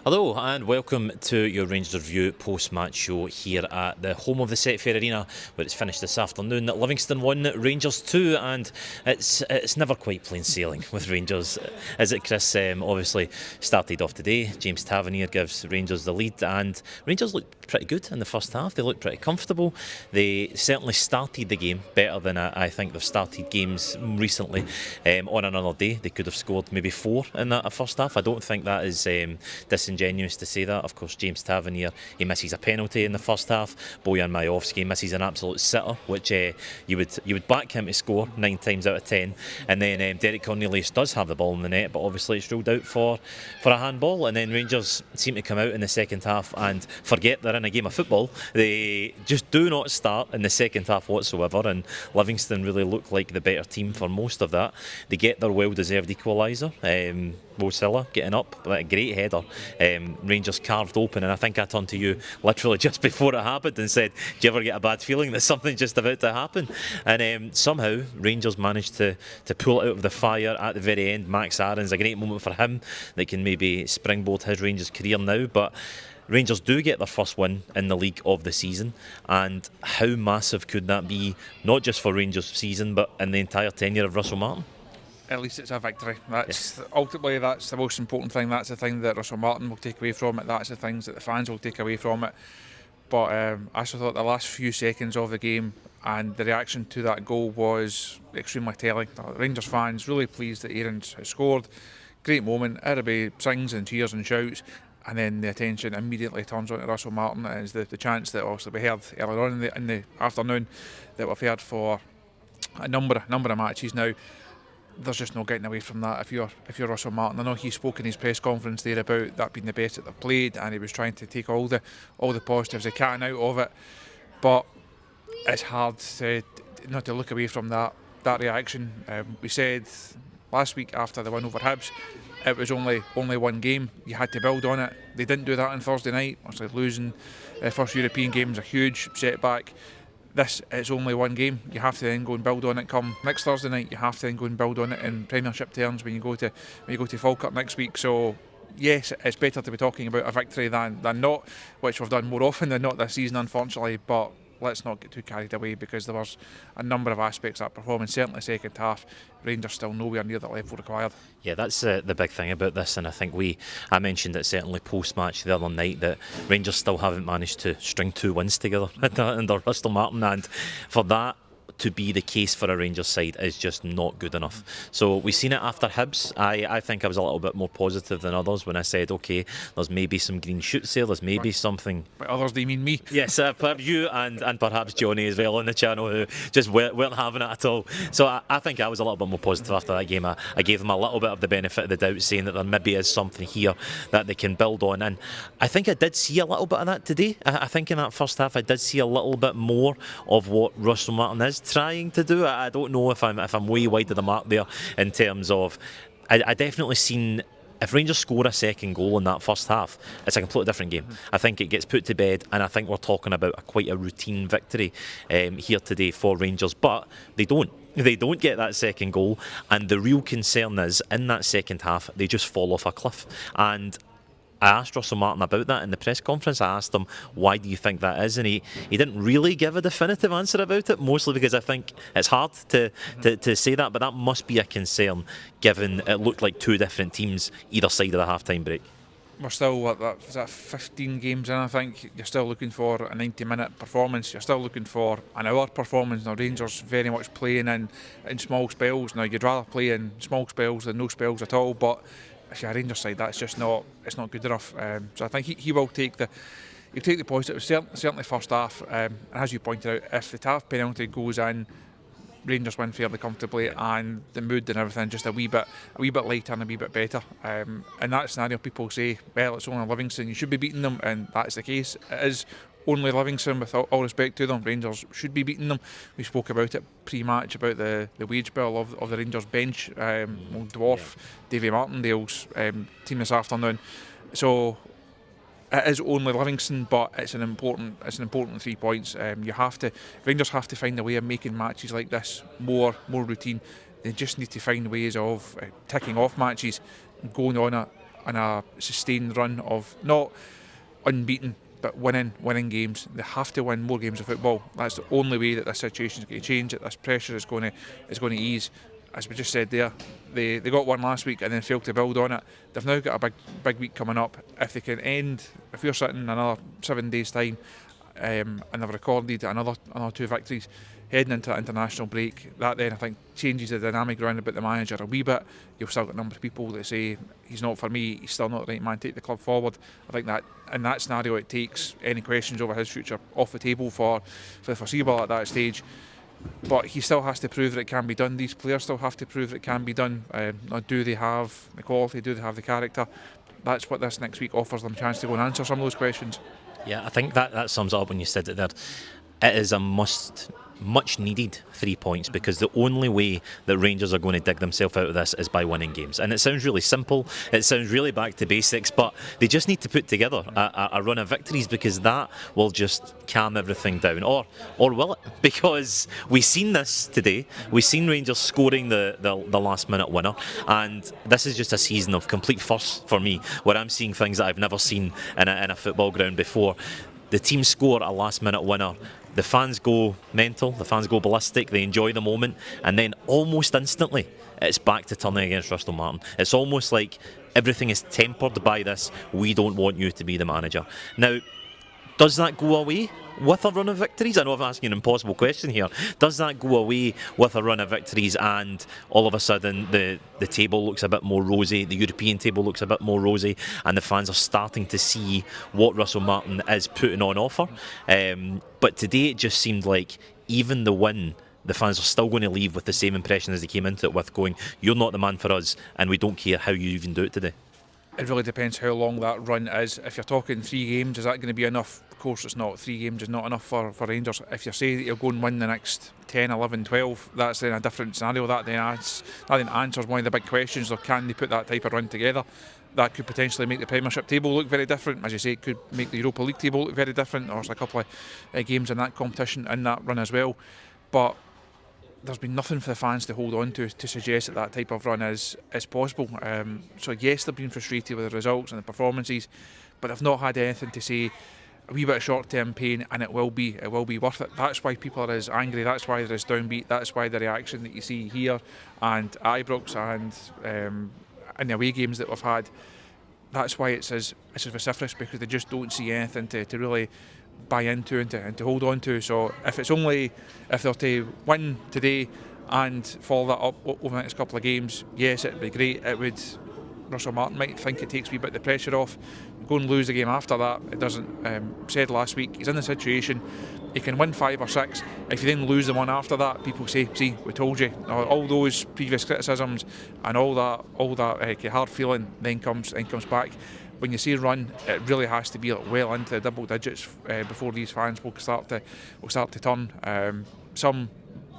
Hello and welcome to your Rangers Review post-match show here at the home of the Setfair Arena, where it's finished this afternoon. Livingston 1, Rangers 2, and it's never quite plain sailing with Rangers, is it, Chris? Obviously started off today. James Tavernier gives Rangers the lead, and Rangers looked pretty good in the first half. They looked pretty comfortable. They certainly started the game better than I think they've started games recently. On another day, they could have scored maybe 4 in that first half. I don't think that is disingenuous to say that. Of course, James Tavernier, he misses a penalty in the first half. Bojan Majowski misses an absolute sitter, which you would back him to score 9 times out of 10. And then Derek Cornelius does have the ball in the net, but obviously it's ruled out for a handball. And then Rangers seem to come out in the second half and forget they're in a game of football. They just do not start in the second half whatsoever, and Livingston really look like the better team for most of that. They get their well-deserved equaliser. Mo Silla getting up, a great header. Rangers carved open, and I think I turned to you literally just before it happened and said, do you ever get a bad feeling that something's just about to happen? And somehow Rangers managed to pull it out of the fire at the very end. Max Aaron's a great moment for him that can maybe springboard his Rangers career now, but Rangers do get their first win in the league of the season, and how massive could that be, not just for Rangers' season but in the entire tenure of Russell Martin? At least it's a victory. Ultimately, that's the most important thing. That's the thing that Russell Martin will take away from it. That's the things that the fans will take away from it. But I actually thought the last few seconds of the game and the reaction to that goal was extremely telling. Rangers fans really pleased that Aaron's has scored. Great moment. Everybody sings and cheers and shouts. And then the attention immediately turns on to Russell Martin. It is the chance that obviously we heard earlier on in the afternoon that we've heard for a number of matches now. There's just no getting away from that if you're Russell Martin. I know he spoke in his press conference there about that being the best that they've played, and he was trying to take all the positives he can out of it. But it's hard not to look away from that reaction. We said last week after the win over Hibs, it was only one game. You had to build on it. They didn't do that on Thursday night. Obviously losing the first European game was a huge setback. This is only one game. You have to then go and build on it come next Thursday night. You have to then go and build on it in Premiership terms when you go to Falkirk next week. So yes, it's better to be talking about a victory than not, which we've done more often than not this season, unfortunately. But let's not get too carried away, because there was a number of aspects of that performance. Certainly second half, Rangers still nowhere near the level required. Yeah, that's the big thing about this, and I think I mentioned it certainly post-match the other night, that Rangers still haven't managed to string 2 wins together under Russell Martin, and for that to be the case for a Rangers side is just not good enough. So we've seen it after Hibs. I think I was a little bit more positive than others when I said, okay, there's maybe some green shoots there, there's maybe something. By others, do you mean me? Yes, perhaps you and perhaps Johnny as well on the channel, who just weren't having it at all. So I think I was a little bit more positive after that game. I gave them a little bit of the benefit of the doubt, saying that there maybe is something here that they can build on, and I think I did see a little bit of that today. I think in that first half I did see a little bit more of what Russell Martin is trying to do. I don't know if I'm way wide of the mark there in terms of I definitely seen, if Rangers score a second goal in that first half, it's a completely different game. I think it gets put to bed, and I think we're talking about quite a routine victory here today for Rangers, but they don't get that second goal, and the real concern is in that second half they just fall off a cliff. And I asked Russell Martin about that in the press conference. I asked him, why do you think that is? And he didn't really give a definitive answer about it, mostly because I think it's hard to say that, but that must be a concern given it looked like 2 different teams either side of the half-time break. We're still is that 15 games in, I think. You're still looking for a 90-minute performance. You're still looking for an hour performance. Now, Rangers very much playing in small spells. Now, you'd rather play in small spells than no spells at all, but if you're a Rangers side, that's just not good enough. So I think he will take the positives, certainly first half. And as you pointed out, if the Tav penalty goes in, Rangers win fairly comfortably, and the mood and everything just a wee bit lighter and a wee bit better. In that scenario, people say, well, it's only Livingston, you should be beating them, and that's the case. It is only Livingston, with all respect to them. Rangers should be beating them. We spoke about it pre-match, about the wage bill of the Rangers bench. Will dwarf Davy Martindale's team this afternoon. So it is only Livingston, but it's an important 3 points. Rangers have to find a way of making matches like this more routine. They just need to find ways of ticking off matches, going on a a sustained run of not unbeaten but winning games. They have to win more games of football. That's the only way that this situation is going to change. That this pressure is going to ease. As we just said there, they got one last week and then failed to build on it. They've now got a big week coming up. If we're sitting in another 7 days' time, and they've recorded another 2 victories heading into that international break, that then I think changes the dynamic around about the manager a wee bit. You've still got a number of people that say he's not for me, he's still not the right man to take the club forward. I think that in that scenario it takes any questions over his future off the table for the foreseeable at that stage. But he still has to prove that it can be done. These players still have to prove that it can be done. Do they have the quality? Do they have the character? That's what this next week offers them a chance to go and answer some of those questions. Yeah, I think that sums it up when you said it there. It is a much needed 3 points, because the only way that Rangers are going to dig themselves out of this is by winning games. And it sounds really simple, it sounds really back to basics, but they just need to put together a run of victories, because that will just calm everything down. Or will it? Because we've seen this today. We've seen Rangers scoring the last minute winner, and this is just a season of complete first for me, where I'm seeing things that I've never seen in a football ground before. The team score a last minute winner, the fans go mental, the fans go ballistic, they enjoy the moment, and then almost instantly it's back to turning against Russell Martin. It's almost like everything is tempered by this, we don't want you to be the manager. Now, does that go away with a run of victories? I know I'm asking an impossible question here. Does that go away with a run of victories and all of a sudden the table looks a bit more rosy, the European table looks a bit more rosy, and the fans are starting to see what Russell Martin is putting on offer? But today it just seemed like even the win, the fans are still going to leave with the same impression as they came into it with, going, you're not the man for us and we don't care how you even do it today. It really depends how long that run is. If you're talking 3 games, is that going to be enough? Of course it's not. 3 games is not enough for Rangers. If you say that you'll go and win the next 10, 11, 12, that's then a different scenario. That then answers one of the big questions of can they put that type of run together. That could potentially make the Premiership table look very different. As you say, it could make the Europa League table look very different. There's a couple of games in that competition in that run as well. But there's been nothing for the fans to hold on to suggest that type of run is possible. So yes, they've been frustrated with the results and the performances, but they've not had anything to say a wee bit of short-term pain, and it will be worth it. That's why people are as angry, that's why there is downbeat, that's why the reaction that you see here and Ibrox and in the away games that we've had, that's why it's as vociferous, because they just don't see anything to really buy into and to hold on to. So if they're to win today and follow that up over the next couple of games, yes, it'd be great. Russell Martin might think it takes a wee bit of the pressure off. Go and lose the game after that, it doesn't. Said last week, he's in the situation, he can win 5 or 6. If you then lose the one after that, people say, see, we told you. All those previous criticisms and all that hard feeling then comes back. When you see run, it really has to be well into the double digits before these fans will start to turn. Some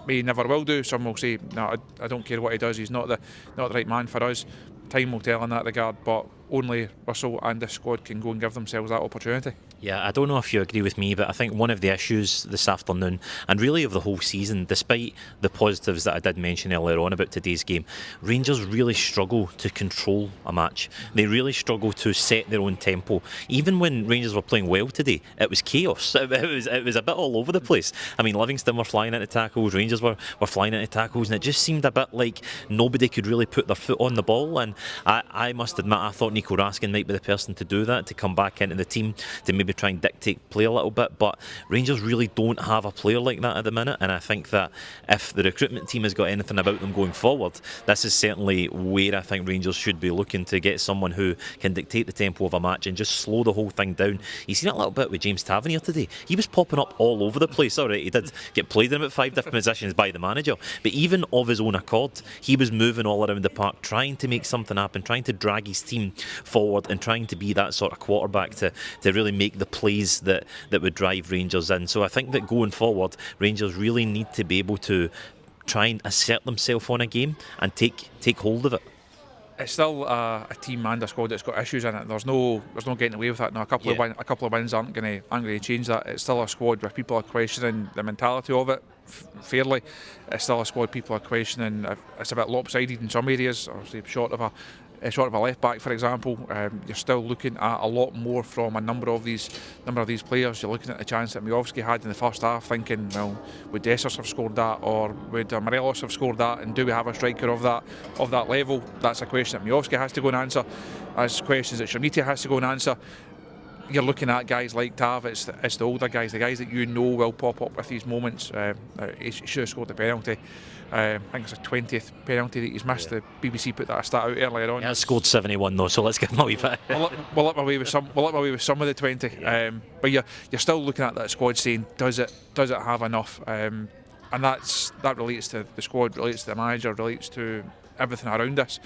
may never will do. Some will say, no, I don't care what he does. He's not the right man for us. Time will tell in that regard, but only Russell and this squad can go and give themselves that opportunity. Yeah, I don't know if you agree with me, but I think one of the issues this afternoon, and really of the whole season, despite the positives that I did mention earlier on about today's game, Rangers really struggle to control a match. They really struggle to set their own tempo. Even when Rangers were playing well today, it was chaos. It was a bit all over the place. I mean, Livingston were flying into tackles, Rangers were flying into tackles, and it just seemed a bit like nobody could really put their foot on the ball. And I must admit, I thought Nico Raskin might be the person to do that, to come back into the team, to maybe try and dictate play a little bit, but Rangers really don't have a player like that at the minute, and I think that if the recruitment team has got anything about them going forward, this is certainly where I think Rangers should be looking to get someone who can dictate the tempo of a match and just slow the whole thing down. You've seen it a little bit with James Tavernier today. He was popping up all over the place. Alright, he did get played in about 5 different positions by the manager, but even of his own accord, he was moving all around the park, trying to make something happen, trying to drag his team forward and trying to be that sort of quarterback to really make the plays that would drive Rangers in. So I think that going forward, Rangers really need to be able to try and assert themselves on a game and take hold of it. It's still a team and a squad that's got issues in it. There's no getting away with that. Now, a couple of wins aren't going to change that. It's still a squad where people are questioning the mentality of it fairly. It's still a squad people are questioning. It's a bit lopsided in some areas, or short of sort of a left back, for example. You're still looking at a lot more from a number of these players. You're looking at the chance that Miovski had in the first half, thinking, well, would Dessers have scored that, or would Morelos have scored that, and do we have a striker of that level? That's a question that Miovski has to go and answer. That's questions that Shanita has to go and answer. You're looking at guys like Tav, it's the older guys, the guys that you know will pop up with these moments. He should have scored the penalty. I think it's a 20th penalty that he's missed. The BBC put that stat out earlier on. He has scored 71 though, so let's give him a wee bit. We'll let him away with some of the 20. Yeah. But you're still looking at that squad saying, does it have enough? And that relates to the squad, relates to the manager, relates to everything around this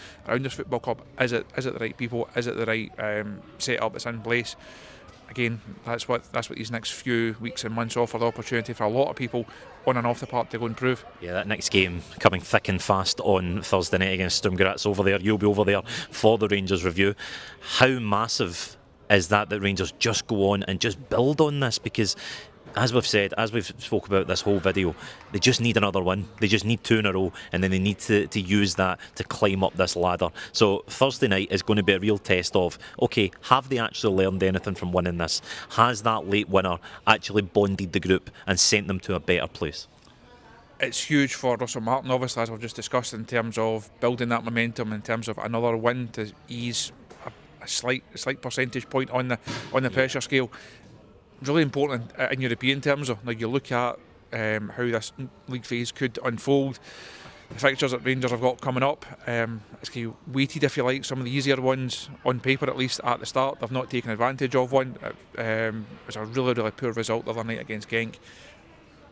football club. Is it the right people? Is it the right setup that's in place? Again, that's what these next few weeks and months offer the opportunity for a lot of people on and off the park to go and prove. Yeah, that next game coming thick and fast on Thursday night against Sturm Graz over there. You'll be over there for the Rangers review. How massive is that Rangers just go on and just build on this? Because as we've said, as we've spoke about this whole video, they just need another win. They just need 2 in a row, and then they need to use that to climb up this ladder. So Thursday night is going to be a real test of, okay, have they actually learned anything from winning this? Has that late winner actually bonded the group and sent them to a better place? It's huge for Russell Martin, obviously, as we've just discussed, in terms of building that momentum, in terms of another win to ease a slight percentage point on the pressure scale. Really important in European terms. Now you look at how this league phase could unfold. The fixtures that Rangers have got coming up, it's kind of weighted, if you like, some of the easier ones on paper, at least at the start. They've not taken advantage of one. It was a really poor result the other night against Genk.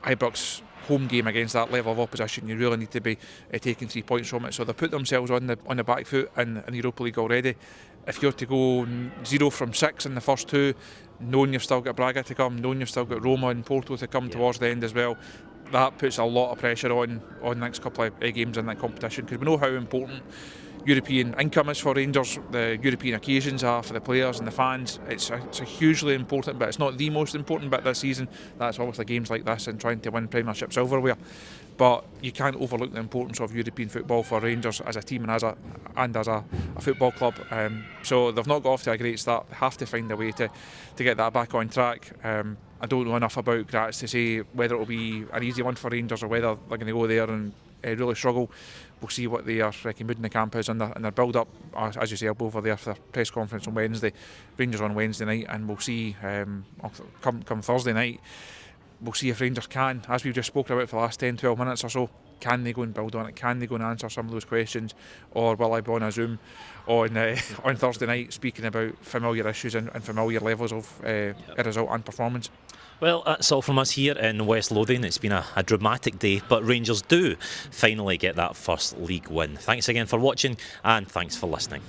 Ibrox home game against that level of opposition, you really need to be taking 3 points from it. So they put themselves on the back foot in the Europa League already. If you're to go 0 from 6 in the first 2, knowing you've still got Braga to come, knowing you've still got Roma and Porto to come towards the end as well, that puts a lot of pressure on the next couple of games in that competition, because we know how important European income is for Rangers, the European occasions are for the players and the fans. It's a hugely important bit. It's not the most important bit this season. That's obviously games like this and trying to win Premiership silverware. But you can't overlook the importance of European football for Rangers as a team and as a football club. So they've not got off to a great start. They have to find a way to get that back on track. I don't know enough about Graz to say whether it will be an easy one for Rangers or whether they're going to go there and really struggle. We'll see what their mood in the camp is and their build-up. As you say, I'll go over there for the press conference on Wednesday. Rangers on Wednesday night, and we'll see come Thursday night. We'll see if Rangers can, as we've just spoken about for the last 10-12 minutes or so, can they go and build on it? Can they go and answer some of those questions? Or will I be on a Zoom on Thursday night speaking about familiar issues and familiar levels of result and performance? Well, that's all from us here in West Lothian. It's been a dramatic day, but Rangers do finally get that first league win. Thanks again for watching, and thanks for listening.